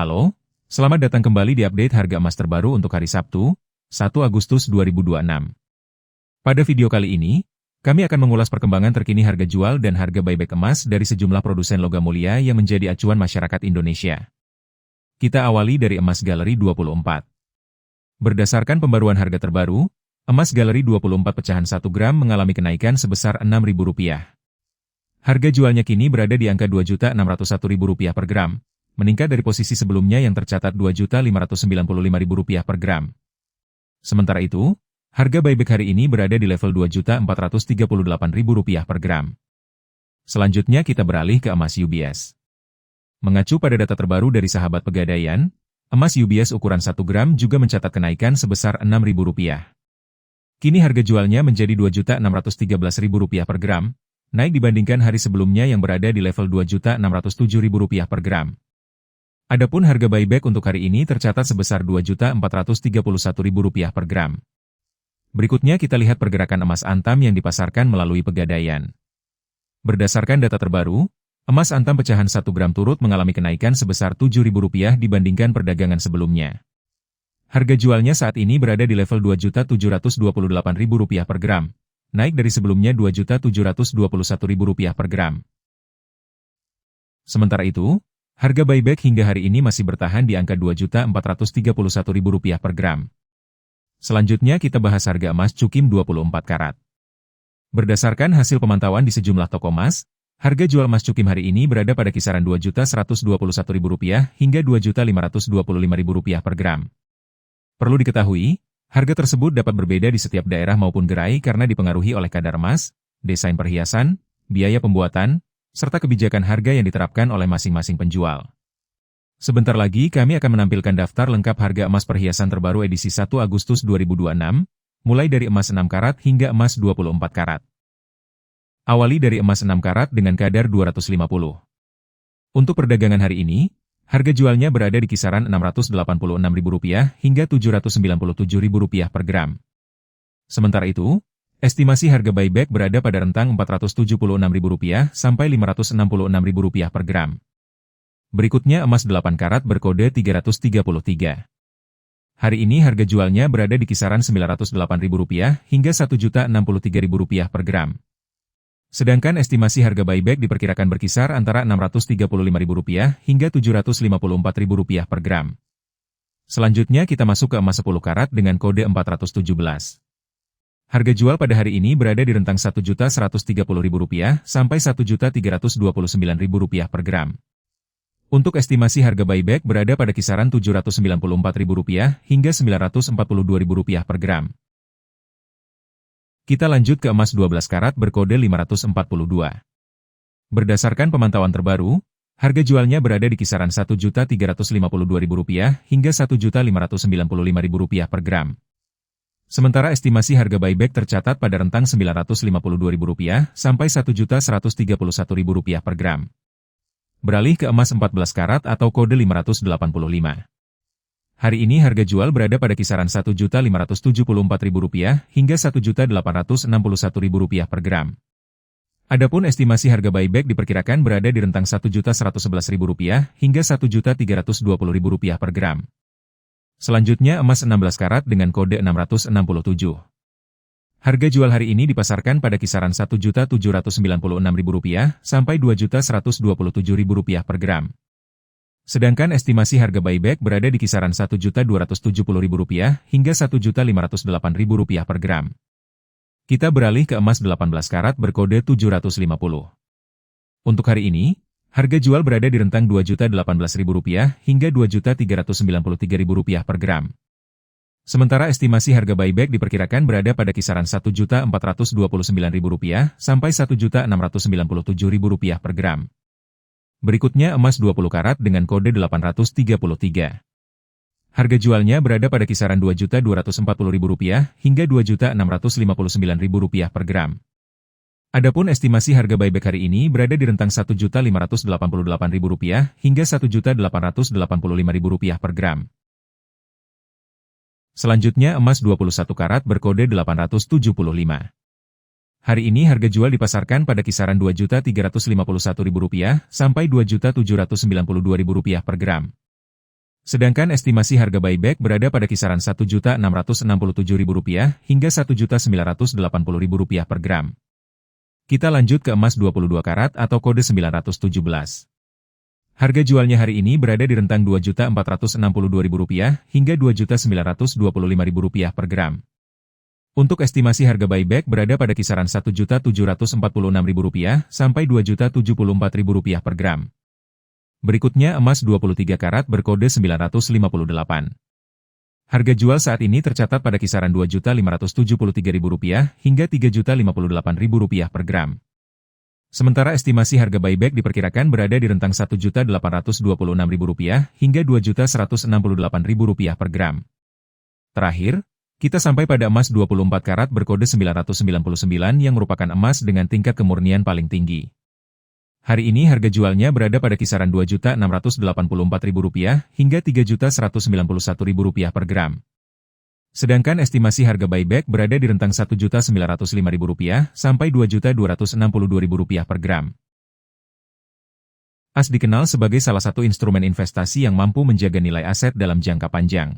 Halo, selamat datang kembali di update harga emas terbaru untuk hari Sabtu, 1 Agustus 2026. Pada video kali ini, kami akan mengulas perkembangan terkini harga jual dan harga buyback emas dari sejumlah produsen logam mulia yang menjadi acuan masyarakat Indonesia. Kita awali dari emas Galeri 24. Berdasarkan pembaruan harga terbaru, emas Galeri 24 pecahan 1 gram mengalami kenaikan sebesar Rp6.000. Harga jualnya kini berada di angka Rp2.601.000 per gram, meningkat dari posisi sebelumnya yang tercatat Rp2.595.000 per gram. Sementara itu, harga buyback hari ini berada di level Rp2.438.000 per gram. Selanjutnya kita beralih ke emas UBS. Mengacu pada data terbaru dari Sahabat Pegadaian, emas UBS ukuran 1 gram juga mencatat kenaikan sebesar Rp6.000. Kini harga jualnya menjadi Rp2.613.000 per gram, naik dibandingkan hari sebelumnya yang berada di level Rp2.607.000 per gram. Adapun harga buyback untuk hari ini tercatat sebesar Rp2.431.000 per gram. Berikutnya kita lihat pergerakan emas antam yang dipasarkan melalui Pegadaian. Berdasarkan data terbaru, emas antam pecahan 1 gram turut mengalami kenaikan sebesar Rp7.000 dibandingkan perdagangan sebelumnya. Harga jualnya saat ini berada di level Rp2.728.000 per gram, naik dari sebelumnya Rp2.721.000 per gram. Sementara itu, harga buyback hingga hari ini masih bertahan di angka Rp2.431.000 per gram. Selanjutnya kita bahas harga emas Cukim 24 karat. Berdasarkan hasil pemantauan di sejumlah toko emas, harga jual emas Cukim hari ini berada pada kisaran Rp2.121.000 hingga Rp2.525.000 per gram. Perlu diketahui, harga tersebut dapat berbeda di setiap daerah maupun gerai karena dipengaruhi oleh kadar emas, desain perhiasan, biaya pembuatan, serta kebijakan harga yang diterapkan oleh masing-masing penjual. Sebentar lagi kami akan menampilkan daftar lengkap harga emas perhiasan terbaru edisi 1 Agustus 2026, mulai dari emas 6 karat hingga emas 24 karat. Awali dari emas 6 karat dengan kadar 250. Untuk perdagangan hari ini, harga jualnya berada di kisaran Rp686.000 hingga Rp797.000 per gram. Sementara itu, estimasi harga buyback berada pada rentang Rp476.000 sampai Rp566.000 per gram. Berikutnya emas 8 karat berkode 333. Hari ini harga jualnya berada di kisaran Rp908.000 hingga Rp1.063.000 per gram. Sedangkan estimasi harga buyback diperkirakan berkisar antara Rp635.000 hingga Rp754.000 per gram. Selanjutnya kita masuk ke emas 10 karat dengan kode 417. Harga jual pada hari ini berada di rentang Rp1.130.000 sampai Rp1.329.000 per gram. Untuk estimasi harga buyback berada pada kisaran Rp794.000 hingga Rp942.000 per gram. Kita lanjut ke emas 12 karat berkode 542. Berdasarkan pemantauan terbaru, harga jualnya berada di kisaran Rp1.352.000 hingga Rp1.595.000 per gram. Sementara estimasi harga buyback tercatat pada rentang Rp952.000 sampai Rp1.131.000 per gram. Beralih ke emas 14 karat atau kode 585. Hari ini harga jual berada pada kisaran Rp1.574.000 hingga Rp1.861.000 per gram. Adapun estimasi harga buyback diperkirakan berada di rentang Rp1.111.000 hingga Rp1.320.000 per gram. Selanjutnya emas 16 karat dengan kode 667. Harga jual hari ini dipasarkan pada kisaran Rp1.796.000 sampai Rp2.127.000 per gram. Sedangkan estimasi harga buyback berada di kisaran Rp1.270.000 hingga Rp1.508.000 per gram. Kita beralih ke emas 18 karat berkode 750. Untuk hari ini, harga jual berada di rentang Rp2.018.000 hingga Rp2.393.000 per gram. Sementara estimasi harga buyback diperkirakan berada pada kisaran Rp1.429.000 sampai Rp1.697.000 per gram. Berikutnya emas 20 karat dengan kode 833. Harga jualnya berada pada kisaran Rp2.240.000 hingga Rp2.659.000 per gram. Adapun estimasi harga buyback hari ini berada di rentang Rp1.588.000 hingga Rp1.885.000 per gram. Selanjutnya emas 21 karat berkode 875. Hari ini harga jual dipasarkan pada kisaran Rp2.351.000 sampai Rp2.792.000 per gram. Sedangkan estimasi harga buyback berada pada kisaran Rp1.667.000 hingga Rp1.980.000 per gram. Kita lanjut ke emas 22 karat atau kode 917. Harga jualnya hari ini berada di rentang Rp2.462.000 hingga Rp2.925.000 per gram. Untuk estimasi harga buyback berada pada kisaran Rp1.746.000 sampai Rp2.074.000 per gram. Berikutnya emas 23 karat berkode 958. Harga jual saat ini tercatat pada kisaran Rp2.573.000 hingga Rp3.058.000 per gram. Sementara estimasi harga buyback diperkirakan berada di rentang Rp1.826.000 hingga Rp2.168.000 per gram. Terakhir, kita sampai pada emas 24 karat berkode 999 yang merupakan emas dengan tingkat kemurnian paling tinggi. Hari ini harga jualnya berada pada kisaran Rp2.684.000 hingga Rp3.191.000 per gram. Sedangkan estimasi harga buyback berada di rentang Rp1.905.000 sampai Rp2.262.000 per gram. As dikenal sebagai salah satu instrumen investasi yang mampu menjaga nilai aset dalam jangka panjang.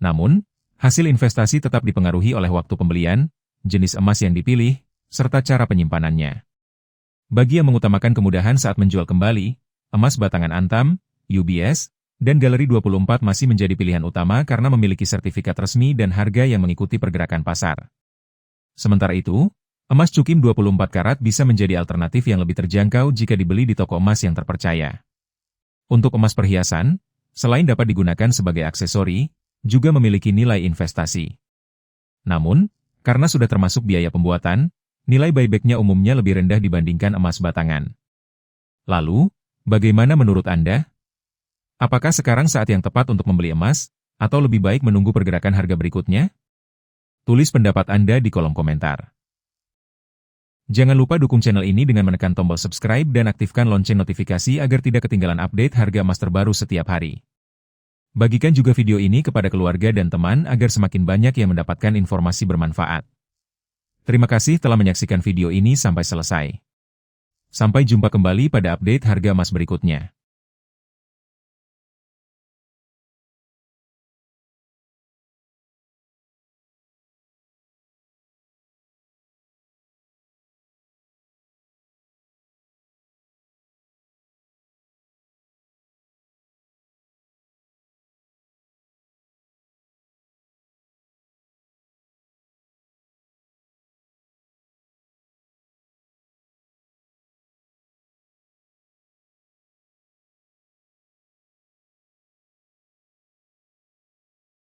Namun, hasil investasi tetap dipengaruhi oleh waktu pembelian, jenis emas yang dipilih, serta cara penyimpanannya. Bagi yang mengutamakan kemudahan saat menjual kembali, emas batangan Antam, UBS, dan Galeri 24 masih menjadi pilihan utama karena memiliki sertifikat resmi dan harga yang mengikuti pergerakan pasar. Sementara itu, emas Cukim 24 karat bisa menjadi alternatif yang lebih terjangkau jika dibeli di toko emas yang terpercaya. Untuk emas perhiasan, selain dapat digunakan sebagai aksesori, juga memiliki nilai investasi. Namun, karena sudah termasuk biaya pembuatan, nilai buybacknya umumnya lebih rendah dibandingkan emas batangan. Lalu, bagaimana menurut Anda? Apakah sekarang saat yang tepat untuk membeli emas, atau lebih baik menunggu pergerakan harga berikutnya? Tulis pendapat Anda di kolom komentar. Jangan lupa dukung channel ini dengan menekan tombol subscribe dan aktifkan lonceng notifikasi agar tidak ketinggalan update harga emas terbaru setiap hari. Bagikan juga video ini kepada keluarga dan teman agar semakin banyak yang mendapatkan informasi bermanfaat. Terima kasih telah menyaksikan video ini sampai selesai. Sampai jumpa kembali pada update harga emas berikutnya.